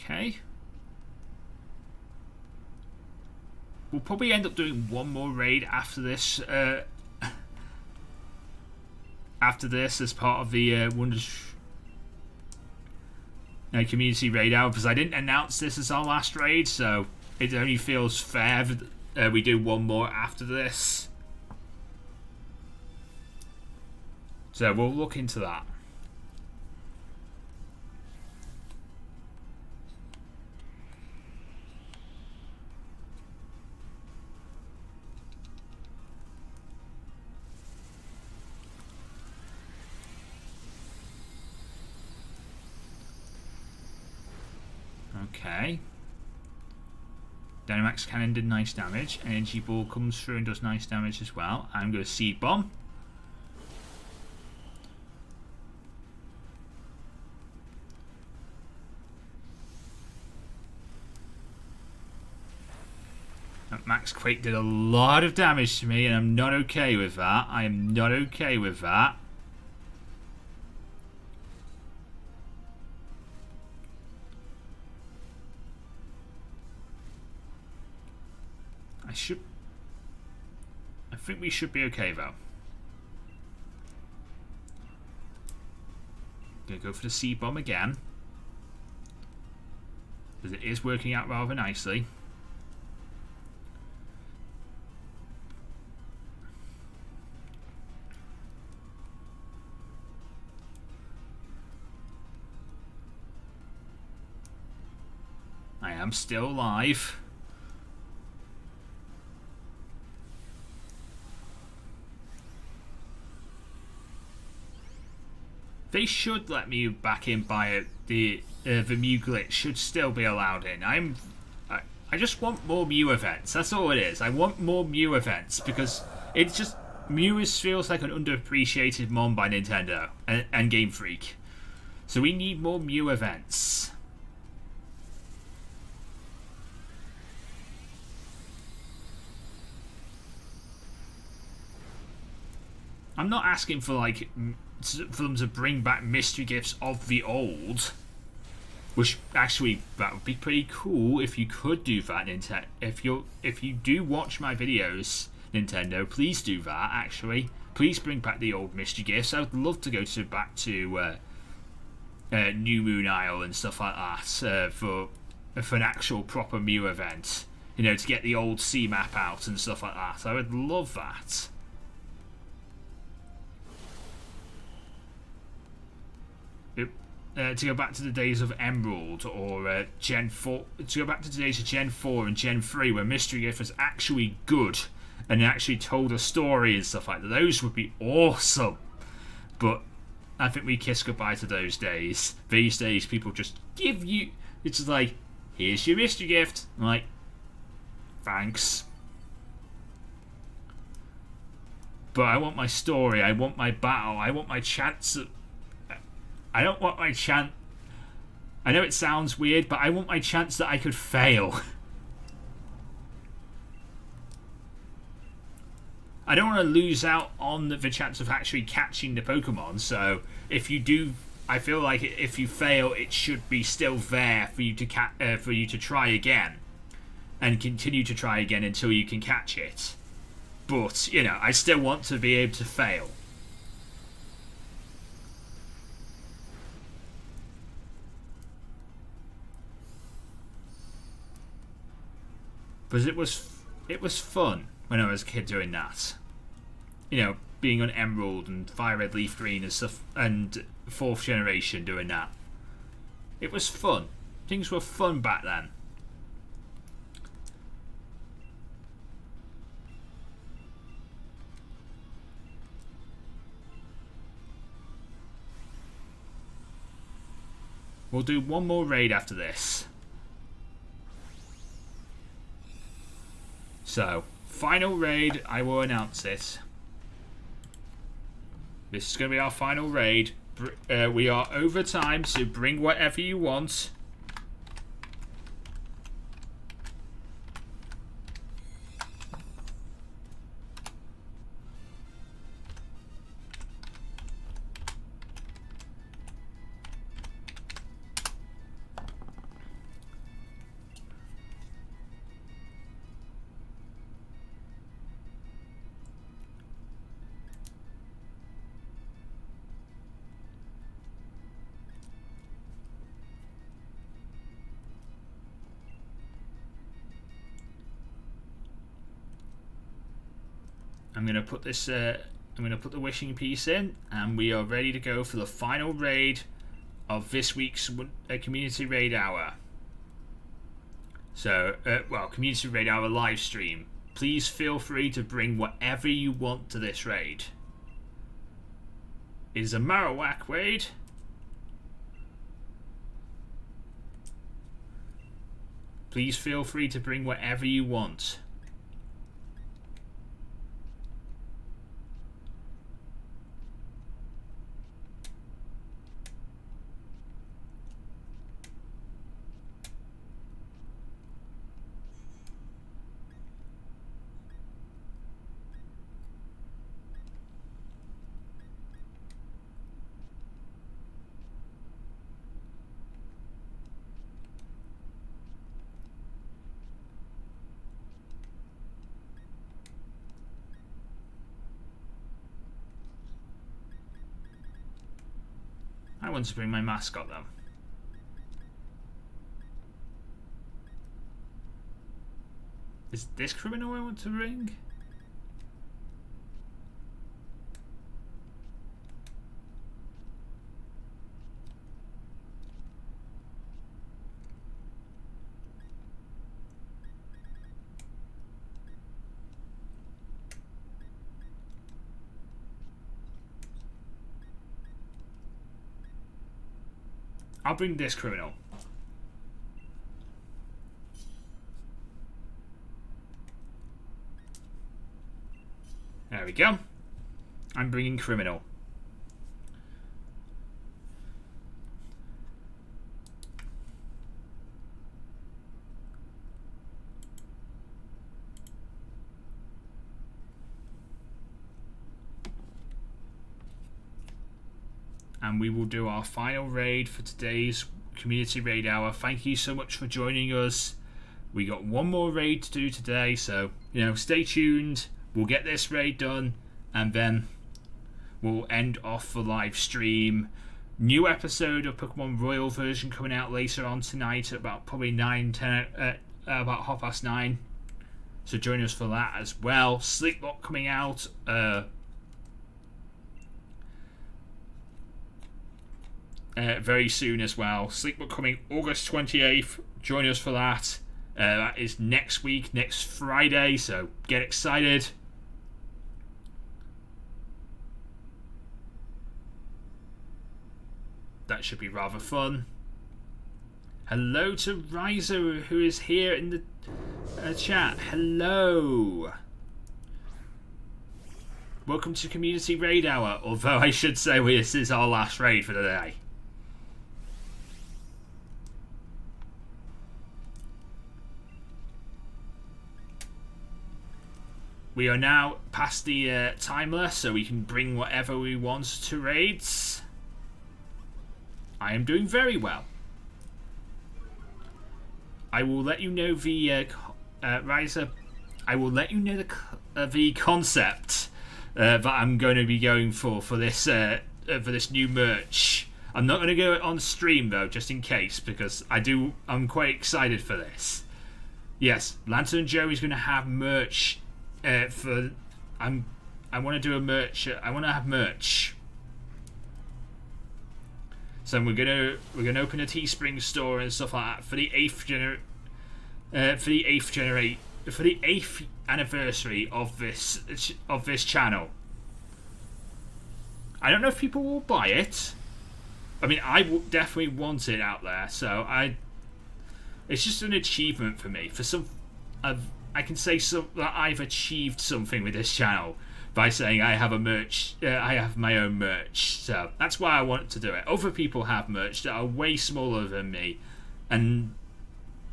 Okay. We'll probably end up doing one more raid after this. After this, as part of the Wonders community raid hour, because I didn't announce this as our last raid, so it only feels fair that we do one more after this. So we'll look into that. Okay. Dynamax Cannon did nice damage. Energy Ball comes through and does nice damage as well. I'm going to Seed Bomb. That Max Quake did a lot of damage to me, and I'm not okay with that. I am not okay with that. I think we should be okay though. Gonna go for the Seed Bomb again, because it is working out rather nicely. I am still alive. They should let me back in by it. The Mew glitch should still be allowed in. I just want more Mew events. That's all it is. I want more Mew events because it's just Mew feels like an underappreciated mon by Nintendo and Game Freak. So we need more Mew events. I'm not asking for like for them to bring back mystery gifts of the old, which actually that would be pretty cool if you could do that. Nintendo, if you do watch my videos, Nintendo, please do that. Actually, please bring back the old mystery gifts. I would love to go back to New Moon Isle and stuff like that for an actual proper Mew event. You know, to get the old C map out and stuff like that. I would love that. To go back to the days of Emerald or Gen 4, to go back to the days of Gen 4 and Gen 3 where Mystery Gift was actually good and actually told a story and stuff like that. Those would be awesome. But I think we kiss goodbye to those days. These days people just give you, it's just like, here's your Mystery Gift. I'm like, thanks. But I want my story, I want my battle, I want my chance at, I don't want my chance. I know it sounds weird, but I want my chance that I could fail. I don't want to lose out on the chance of actually catching the Pokemon. So if you do, I feel like if you fail, it should be still there for you to try again, and continue to try again until you can catch it. But you know, I still want to be able to fail. Because it was fun when I was a kid doing that. You know, being on Emerald and Fire Red Leaf Green and stuff, and 4th generation doing that. It was fun. Things were fun back then. We'll do one more raid after this. So, final raid, I will announce it. This is going to be our final raid. We are over time, so bring whatever you want. I'm gonna put this. I'm gonna put the wishing piece in, and we are ready to go for the final raid of this week's community raid hour. So, community raid hour live stream. Please feel free to bring whatever you want to this raid. It is a Marowak raid. Please feel free to bring whatever you want. I want to bring my mascot though. Is this criminal I want to bring? I'll bring this criminal. There we go. I'm bringing criminal. And we will do our final raid for today's community raid hour. Thank you so much for joining us. We got one more raid to do today, so stay tuned. We'll get this raid done, and then we'll end off the live stream. New episode of Pokemon Royal version coming out later on tonight at about probably 9:10, about 9:30. So join us for that as well. Sleepwalk coming out. Very soon as well. Sleepwalk coming August 28th. Join us for that. That is next week, next Friday, so get excited. That should be rather fun. Hello to Riser, who is here in the chat. Hello. Welcome to Community Raid Hour, although I should say this is our last raid for the day. We are now past the timer, so we can bring whatever we want to raids. I am doing very well. I will let you know the Riser. I will let you know the concept that I'm going to be going for this new merch. I'm not going to go on stream though, just in case, because I'm quite excited for this. Yes, LanturnJoe is going to have merch. I want to do a merch. I want to have merch. So we're gonna open a Teespring store and stuff like that for the eighth anniversary of this channel. I don't know if people will buy it. I mean, I definitely want it out there. So it's just an achievement for me. I can say that I've achieved something with this channel by saying I have I have my own merch. So that's why I want to do it. Other people have merch that are way smaller than me, and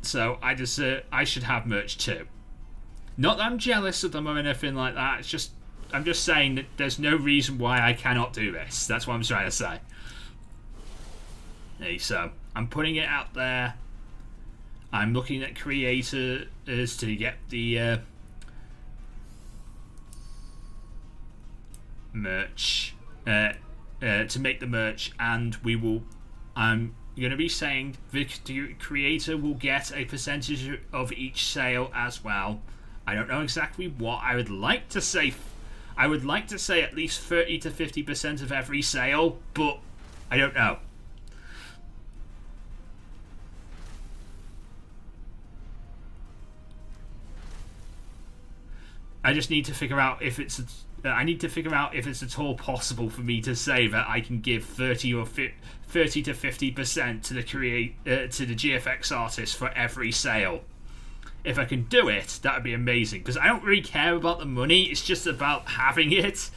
so I should have merch too. Not that I'm jealous of them or anything like that. I'm just saying that there's no reason why I cannot do this. That's what I'm trying to say. Hey, so I'm putting it out there. I'm looking at creators to get the merch, to make the merch, and I'm going to be saying the creator will get a percentage of each sale as well. I don't know exactly what I would like to say I would like to say at least 30 to 50% of every sale, but I don't know. I just need to figure out if it's I need to figure out if it's at all possible for me to say that I can give 30 to 50% to the to the GFX artist for every sale. If I can do it, that would be amazing, because I don't really care about the money. It's just about having it.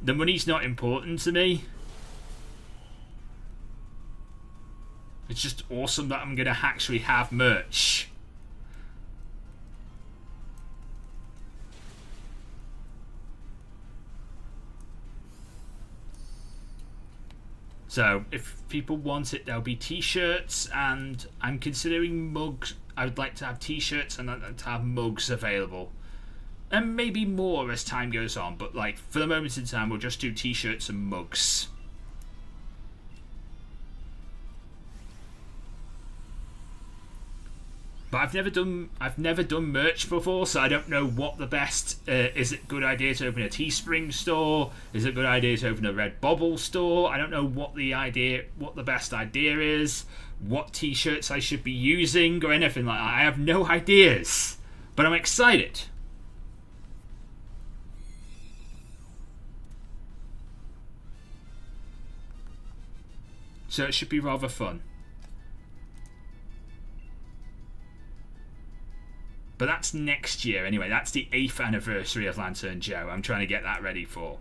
The money's not important to me. It's just awesome that I'm gonna actually have merch. So if people want it, there'll be t-shirts, and I'm considering mugs. I would like to have t-shirts and I'd like to have mugs available, and maybe more as time goes on, but like for the moment in time we'll just do t-shirts and mugs. But I've never done merch before, so I don't know what the best. Is it a good idea to open a Teespring store? Is it a good idea to open a Redbubble store? I don't know what the best idea is. What t-shirts I should be using or anything like that. I have no ideas, but I'm excited. So it should be rather fun. But that's next year anyway. That's the 8th anniversary of LanturnJoe. I'm trying to get that ready for.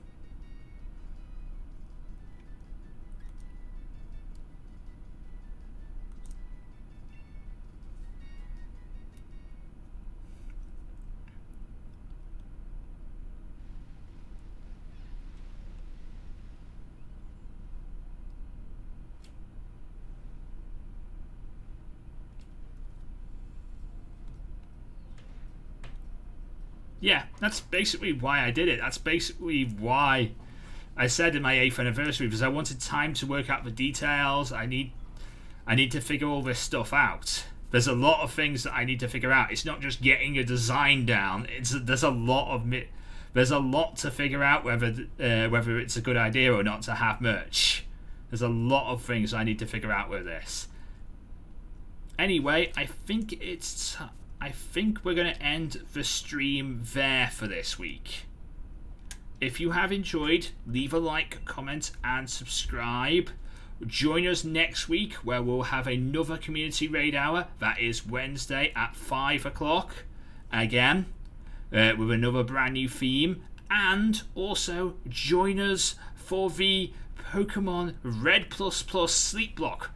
Yeah, that's basically why I did it. That's basically why I said in my 8th anniversary, because I wanted time to work out the details. I need to figure all this stuff out. There's a lot of things that I need to figure out. It's not just getting a design down. There's a lot to figure out, whether it's a good idea or not to have merch. There's a lot of things I need to figure out with this. Anyway, I think we're going to end the stream there for this week. If you have enjoyed, leave a like, comment, and subscribe. Join us next week, where we'll have another community raid hour. That is Wednesday at 5 o'clock. Again, with another brand new theme. And also join us for the Pokemon Red++ Sleep Block.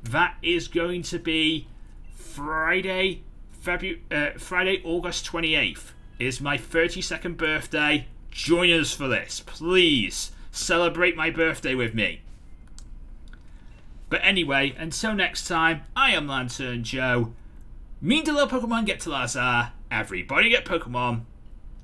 That is going to be Friday, August 28th. Is my 32nd birthday. Join us for this. Please celebrate my birthday with me. But anyway, until next time, I am LanturnJoe. Mean to love Pokemon, get to Lazar. Everybody get Pokemon.